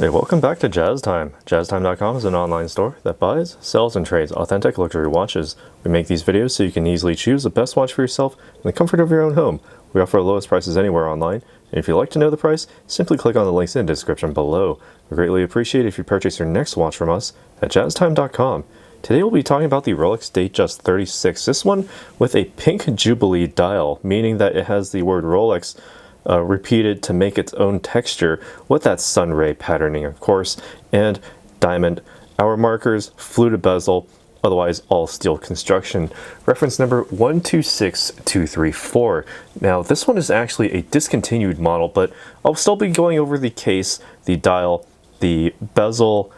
Hey, welcome back to Jazz Time. JazzTime.com is an online store that buys, sells, and trades authentic luxury watches. We make these videos so you can easily choose the best watch for yourself in the comfort of your own home. We offer the lowest prices anywhere online, and if you'd like to know the price, simply click on the links in the description below. We greatly appreciate it if you purchase your next watch from us at JazzTime.com. Today we'll be talking about the Rolex Datejust 36. This one with a Pink Jubilee Dial, meaning that it has the word Rolex repeated to make its own texture with that sun ray patterning, of course, and diamond hour markers, fluted bezel, otherwise all steel construction. Reference number 126234. Now this one is actually a discontinued model, but I'll still be going over the case, the dial, the bezel,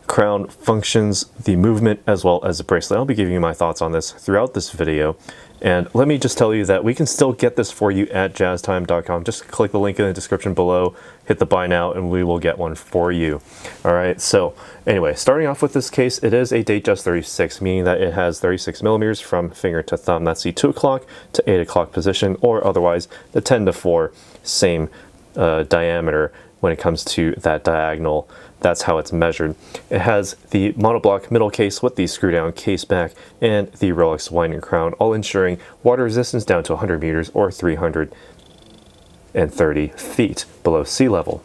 crown functions, the movement, as well as the bracelet. I'll be giving you my thoughts on this throughout this video. And let me just tell you that we can still get this for you at jazztime.com. Just click the link in the description below, hit the buy now, and we will get one for you. All right, so anyway, starting off with this case, it is a Datejust 36, meaning that it has 36 millimeters from finger to thumb. That's the 2 o'clock to 8 o'clock position, or otherwise the 10 to 4, same diameter when it comes to that diagonal. That's how it's measured. It has the monoblock middle case with the screw down case back and the Rolex winding crown, all ensuring water resistance down to 100 meters or 330 feet below sea level.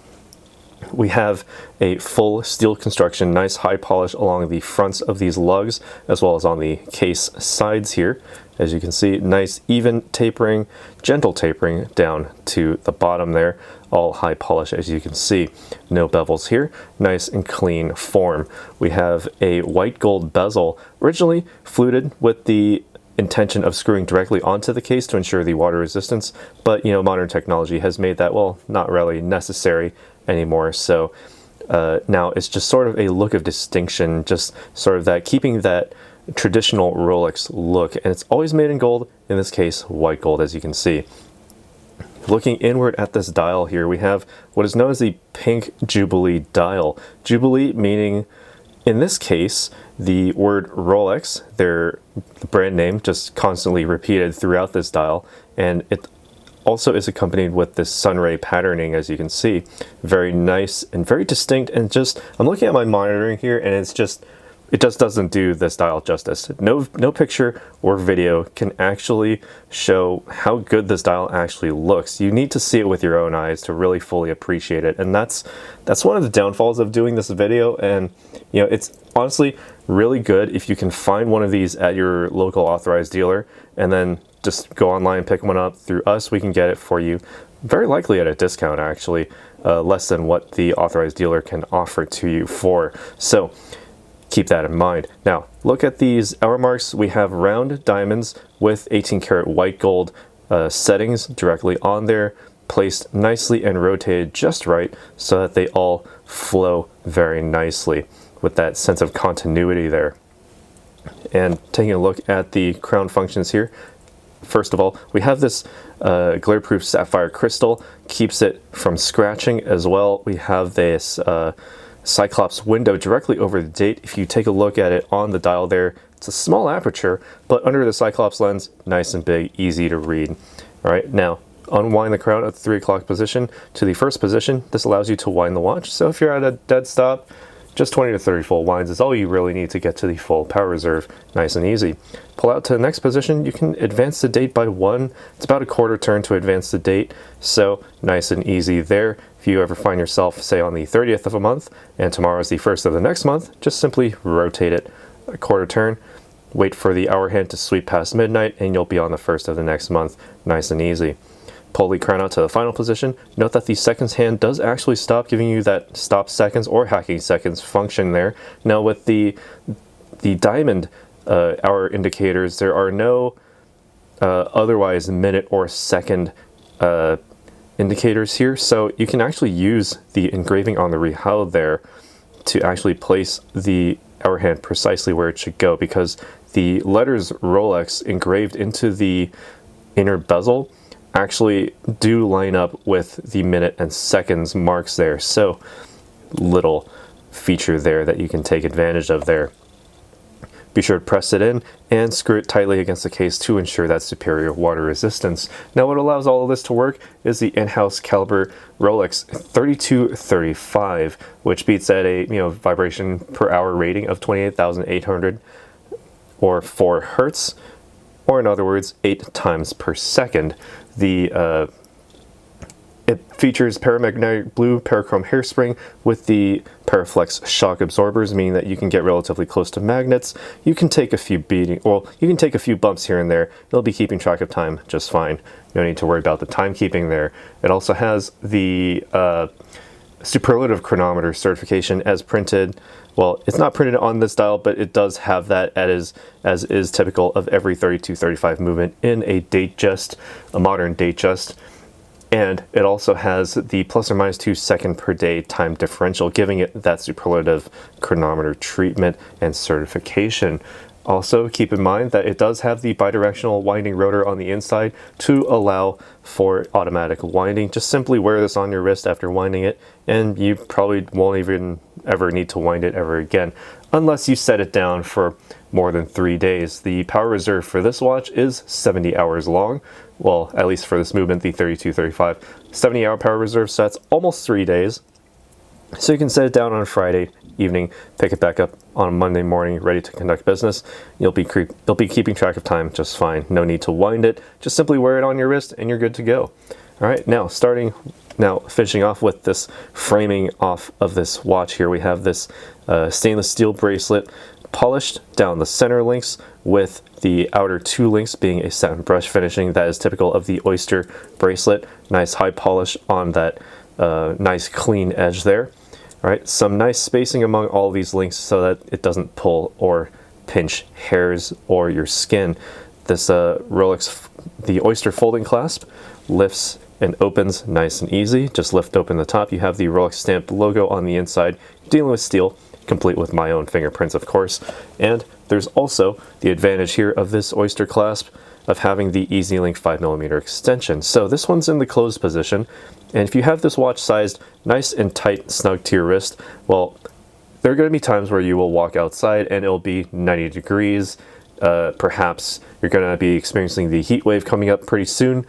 We have a full steel construction, nice high polish along the fronts of these lugs, as well as on the case sides here. As you can see, nice even tapering, gentle tapering down to the bottom there. All high polish, as you can see. No bevels here, nice and clean form. We have a white gold bezel, originally fluted with the intention of screwing directly onto the case to ensure the water resistance, but you know, modern technology has made that, well, not really necessary anymore. So now it's just sort of a look of distinction, just sort of that, keeping that traditional Rolex look, and it's always made in gold, in this case white gold, as you can see. Looking inward at this dial here, we have what is known as the Pink Jubilee Dial. Jubilee meaning, in this case, the word Rolex, their brand name, just constantly repeated throughout this dial, and it also is accompanied with this sunray patterning, as you can see. Very nice and very distinct, and just, I'm looking at my monitoring here, and it just doesn't do this dial justice. No picture or video can actually show how good this dial actually looks. You need to see it with your own eyes to really fully appreciate it, and that's one of the downfalls of doing this video. And you know, it's honestly really good if you can find one of these at your local authorized dealer, and then just go online and pick one up. Through us, we can get it for you, very likely at a discount, actually, less than what the authorized dealer can offer to you for. So keep that in mind. Now, look at these hour marks. We have round diamonds with 18 karat white gold settings directly on there, placed nicely and rotated just right so that they all flow very nicely with that sense of continuity there. And taking a look at the crown functions here, first of all, we have this glare-proof sapphire crystal, keeps it from scratching as well. We have this Cyclops window directly over the date. If you take a look at it on the dial there, it's a small aperture, but under the Cyclops lens, nice and big, easy to read. All right, now unwind the crown at the 3 o'clock position to the first position. This allows you to wind the watch. So if you're at a dead stop, just 20 to 30 full winds is all you really need to get to the full power reserve, nice and easy. Pull out to the next position, you can advance the date by 1. It's about a quarter turn to advance the date, so nice and easy there. If you ever find yourself, say, on the 30th of a month, and tomorrow is the 1st of the next month, just simply rotate it a quarter turn, wait for the hour hand to sweep past midnight, and you'll be on the 1st of the next month, nice and easy. Pull the crown out to the final position. Note that the seconds hand does actually stop, giving you that stop seconds or hacking seconds function there. Now with the diamond hour indicators, there are no otherwise minute or second indicators here, so you can actually use the engraving on the rehaut there to actually place the hour hand precisely where it should go, because the letters Rolex engraved into the inner bezel actually do line up with the minute and seconds marks there. So little feature there that you can take advantage of there. Be sure to press it in and screw it tightly against the case to ensure that superior water resistance. Now what allows all of this to work is the in-house caliber Rolex 3235, which beats at a vibration per hour rating of 28,800 or 4 hertz, or in other words 8 times per second. It features paramagnetic blue parachrome hairspring with the Paraflex shock absorbers, meaning that you can get relatively close to magnets. You can take a few you can take a few bumps here and there. It'll be keeping track of time just fine. No need to worry about the timekeeping there. It also has the superlative chronometer certification as printed. Well, it's not printed on this dial, but it does have that as is typical of every 3235 movement in a Datejust, a modern Datejust. And it also has the plus or minus 2 second per day time differential, giving it that superlative chronometer treatment and certification. Also, keep in mind that it does have the bidirectional winding rotor on the inside to allow for automatic winding. Just simply wear this on your wrist after winding it, and you probably won't even ever need to wind it ever again, unless you set it down for more than 3 days. The power reserve for this watch is 70 hours long. Well, at least for this movement, the 3235. 70-hour power reserve, so that's almost 3 days. So you can set it down on a Friday evening, pick it back up on a Monday morning, ready to conduct business. You'll be keeping track of time just fine. No need to wind it. Just simply wear it on your wrist and you're good to go. All right, now finishing off with this framing off of this watch here, we have this stainless steel bracelet polished down the center links, with the outer 2 links being a satin brush finishing that is typical of the Oyster bracelet. Nice high polish on that nice clean edge there. All right, some nice spacing among all these links so that it doesn't pull or pinch hairs or your skin. This Rolex, the Oyster folding clasp, lifts and opens nice and easy. Just lift open the top. You have the Rolex stamped logo on the inside, dealing with steel, complete with my own fingerprints, of course. And there's also the advantage here of this Oyster clasp of having the Easy Link 5mm extension. So this one's in the closed position, and if you have this watch sized nice and tight, snug to your wrist, well, there are going to be times where you will walk outside and it'll be 90 degrees. Perhaps you're going to be experiencing the heat wave coming up pretty soon,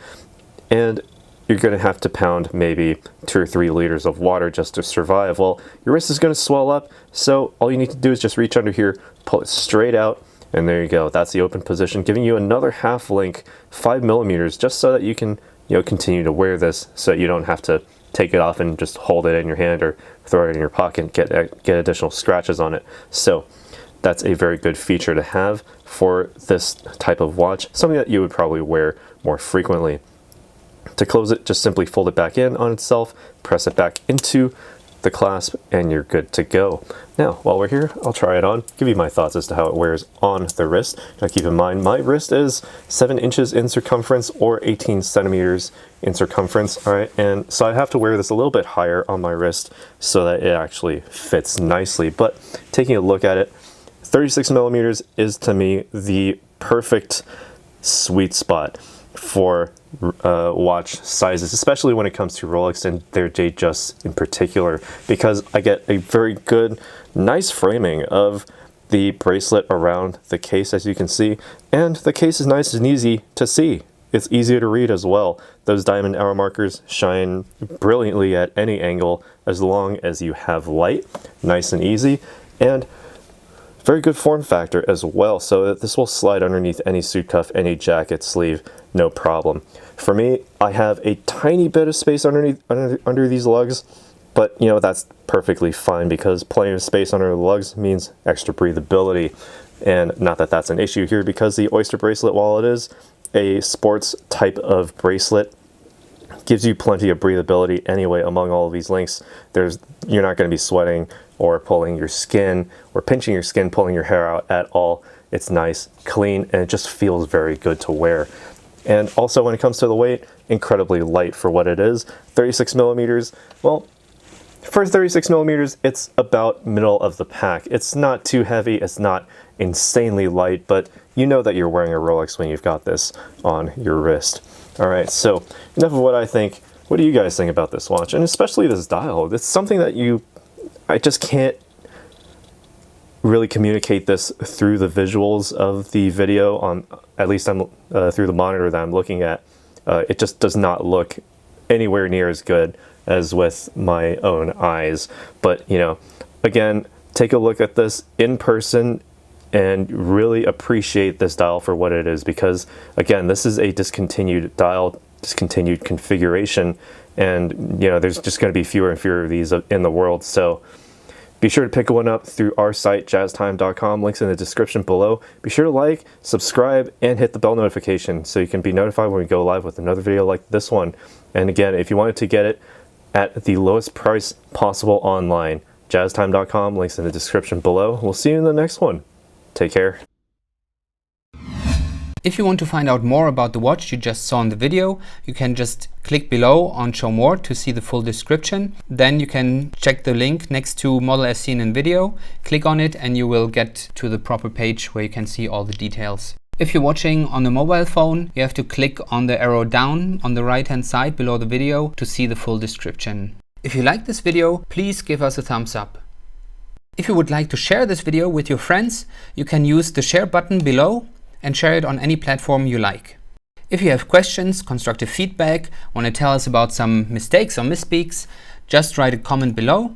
and you're going to have to pound maybe 2 or 3 liters of water just to survive. Well, your wrist is going to swell up, so all you need to do is just reach under here, pull it straight out, and there you go. That's the open position, giving you another half link, 5mm, just so that you can continue to wear this, so you don't have to take it off and just hold it in your hand or throw it in your pocket and get additional scratches on it. So that's a very good feature to have for this type of watch, something that you would probably wear more frequently. To close it, just simply fold it back in on itself, press it back into the clasp, and you're good to go. Now, while we're here, I'll try it on, give you my thoughts as to how it wears on the wrist. Now keep in mind, my wrist is 7 inches in circumference or 18 centimeters in circumference, all right? And so I have to wear this a little bit higher on my wrist so that it actually fits nicely. But taking a look at it, 36mm is to me the perfect sweet spot for watch sizes, especially when it comes to Rolex and their Datejust in particular, because I get a very good, nice framing of the bracelet around the case, as you can see, and the case is nice and easy to see. It's easier to read as well. Those diamond hour markers shine brilliantly at any angle as long as you have light. Nice and easy, and very good form factor as well, so that this will slide underneath any suit cuff, any jacket sleeve, no problem. For me, I have a tiny bit of space under these lugs, but that's perfectly fine, because plenty of space under the lugs means extra breathability. And not that that's an issue here, because the Oyster bracelet, while it is a sports type of bracelet, gives you plenty of breathability anyway among all of these links. You're not going to be sweating or pulling your skin or pinching your skin, pulling your hair out at all. It's nice, clean, and it just feels very good to wear. And also when it comes to the weight, incredibly light for what it is. 36mm, well, for 36mm, it's about middle of the pack. It's not too heavy, it's not insanely light, but you know that you're wearing a Rolex when you've got this on your wrist. All right, so enough of what I think. What do you guys think about this watch? And especially this dial. It's something that I just can't really communicate this through the visuals of the video on, at least on through the monitor that I'm looking at. It just does not look anywhere near as good as with my own eyes. But you know, again, take a look at this in person and really appreciate this dial for what it is, because again, this is a discontinued dial, discontinued configuration, and you know, there's just going to be fewer and fewer of these in the world. So be sure to pick one up through our site, jazztime.com. Links in the description below. Be sure to like, subscribe, and hit the bell notification so you can be notified when we go live with another video like this one. And again, if you wanted to get it at the lowest price possible online, jazztime.com. Links in the description below. We'll see you in the next one. Take care. If you want to find out more about the watch you just saw in the video, you can just click below on Show More to see the full description. Then you can check the link next to model as seen in video, click on it, and you will get to the proper page where you can see all the details. If you're watching on the mobile phone, you have to click on the arrow down on the right hand side below the video to see the full description. If you like this video, please give us a thumbs up. If you would like to share this video with your friends, you can use the share button below and share it on any platform you like. If you have questions, constructive feedback, want to tell us about some mistakes or misspeaks, just write a comment below.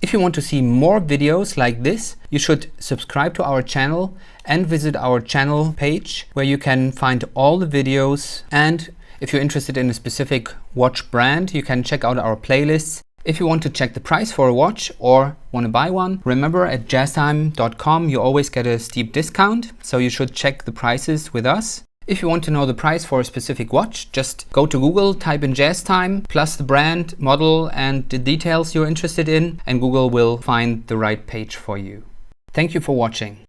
If you want to see more videos like this, you should subscribe to our channel and visit our channel page where you can find all the videos. And if you're interested in a specific watch brand, you can check out our playlists. If you want to check the price for a watch or want to buy one, remember at jazztime.com you always get a steep discount, so you should check the prices with us. If you want to know the price for a specific watch, just go to Google, type in JazzTime, plus the brand, model, and the details you're interested in, and Google will find the right page for you. Thank you for watching.